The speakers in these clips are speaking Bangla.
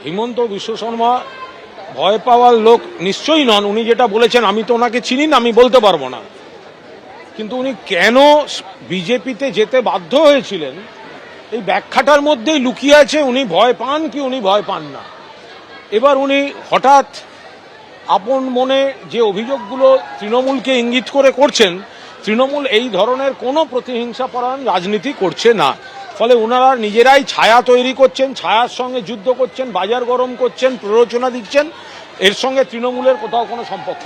হিমন্ত বিশ্ব শর্মা ভয় পাওয়ার লোক নিশ্চয়ই নন। উনি যেটা বলেছেন, আমি তো ওনাকে চিনি না, আমি বলতে পারবো না। কিন্তু উনি কেন বিজেপিতে যেতে বাধ্য হয়েছিলেন এই ব্যাখ্যাটার মধ্যেই লুকিয়ে আছে। উনি ভয় পান কি উনি ভয় পান না। এবার উনি হঠাৎ আপন মনে যে অভিযোগগুলো তৃণমূলকে ইঙ্গিত করে করছেন, তৃণমূল এই ধরনের কোনো প্রতিহিংসাপরায়ণ রাজনীতি করছে না। ফলে ওনারা নিজেরাই ছায়া তৈরি করছেন, ছায়ার সঙ্গে যুদ্ধ করছেন, বাজার গরম করছেন, প্ররোচনা দিচ্ছেন। এর সঙ্গে তৃণমূলের কোথাও কোনো সম্পর্ক।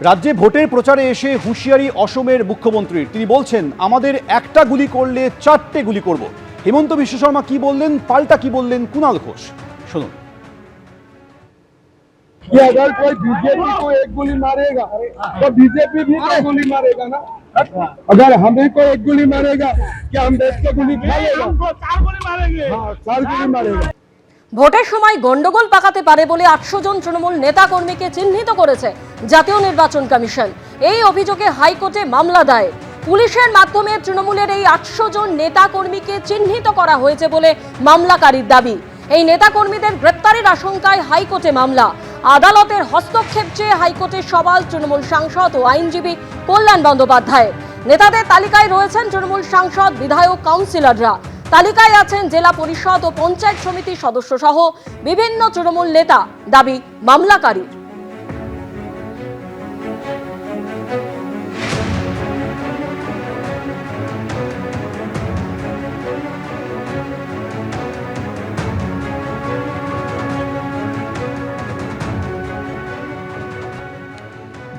রাজ্যে ভোটের প্রচারে এসে হুঁশিয়ারি অসমের মুখ্যমন্ত্রীর। তিনি বলছেন, আমাদের একটা গুলি করলে 4টে গুলি করব। হিমন্ত বিশ্ব শর্মা কি বললেন, পাল্টা কি বললেন কুণাল ঘোষ, শুনুন। कि अगर कोई बीजेपी को एक गोली मारेगा तो बीजेपी भी तो गोली मारेगा ना। अगर हमें को एक गोली मारेगा क्या हम देश को गोली खा लेगा? हमको 4 गोली मारेंगे। हाँ, 4 गोली मारेगा। ভোটের সময় গন্ডগোল পাকাতে পারে বলে 800 জন তৃণমূল নেতা কর্মীকে চিহ্নিত করেছে জাতীয় নির্বাচন কমিশন। এই অভিযোগে হাইকোর্টে মামলা দায়ের। পুলিশের মাধ্যমে তৃণমূলের এই 800 জন নেতা কর্মীকে চিহ্নিত করা হয়েছে বলে মামলাকারীর দাবি। এই নেতা কর্মীদের গ্রেপ্তারের আশঙ্কায় হাইকোর্টে মামলা। আদালতের হস্তক্ষেপ চেয়ে হাইকোর্টে সওয়াল তৃণমূল সাংসদ ও আইনজীবী কল্যাণ বন্দ্যোপাধ্যায়। নেতাদের তালিকায় রয়েছেন তৃণমূল সাংসদ, বিধায়ক, কাউন্সিলররা। তালিকায় আছেন জেলা পরিষদ ও পঞ্চায়েত সমিতির সদস্য সহ বিভিন্ন তৃণমূল নেতা। দাবি মামলাকারীর।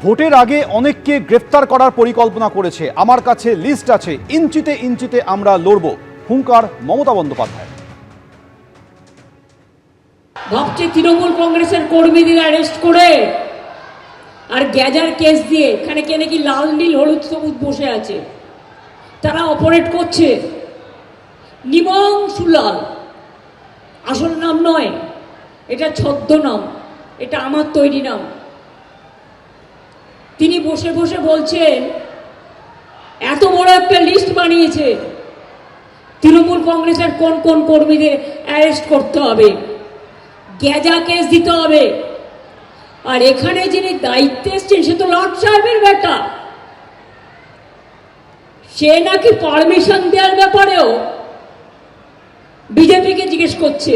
ভোটের আগে অনেককে গ্রেফতার করার পরিকল্পনা করেছে। আমার কাছে লিস্ট আছে, ইঞ্চিতে ইঞ্চিতে আমরা লড়ব, হুঙ্কার মমতা বন্দ্যোপাধ্যায়। ভাবছে তৃণমূল কংগ্রেসের কর্মীদের অ্যারেস্ট করে আর গ্যাজার কেস দিয়ে এখানে কে নাকি লাল নীল হলুদ সবুজ বসে আছে, তারা অপারেট করছে। নিমংসুলাল আসল নাম নয়, এটা ছদ্মনাম, এটা আমার তৈরি নাম। তিনি বসে বসে বলছেন এত বড় একটা লিস্ট বানিয়েছে, তৃণমূল কংগ্রেসের কোন কোন কর্মীদের অ্যারেস্ট করতে হবে, গ্যাজা কেস দিতে হবে। আর এখানে যিনি দায়িত্বে এসছেন সে তো লর্ড সাহেবের বেটা, সে নাকি পারমিশন দেওয়ার ব্যাপারেও বিজেপিকে জিজ্ঞেস করছে।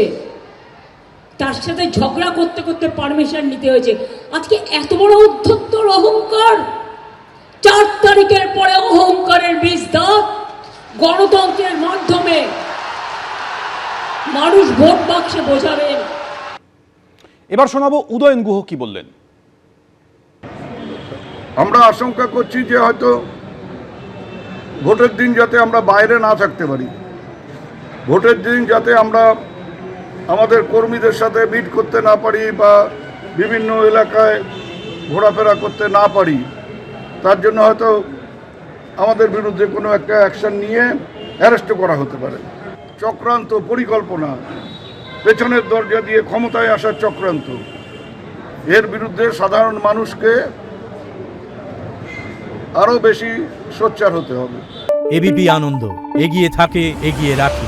তার সাথে ঝগড়া করতে করতে পারমিশন নিতে হয়েছে। আজকে এত বড় উদ্ধত্তর অহংকার, 4 তারিখের পরে অহংকারের বীজ দাঁত। গণতন্ত্রের মাধ্যমে মানুষ ভোট বাক্সে বোঝাবেন। এবার শোনাবো উদয়ন গুহ কি বললেন। আমরা আশঙ্কা করছি যে হয়তো ভোটের দিন যাতে আমরা বাইরে না থাকতে পারি, ভোটের দিন যাতে আমরা আমাদের কর্মীদের সাথে মিট করতে না পারি বা বিভিন্ন এলাকায় ঘোরাফেরা করতে না পারি, তার জন্য হয়তো আমাদের বিরুদ্ধে কোনো একটা অ্যাকশন নিয়ে অ্যারেস্ট করা হতে পারে। চক্রান্ত, পরিকল্পনা, পেছনের দরজা দিয়ে ক্ষমতায় আসার চক্রান্ত, এর বিরুদ্ধে সাধারণ মানুষকে আরও বেশি সোচ্চার হতে হবে। এবিপি আনন্দ, এগিয়ে থাকে, এগিয়ে রাখে।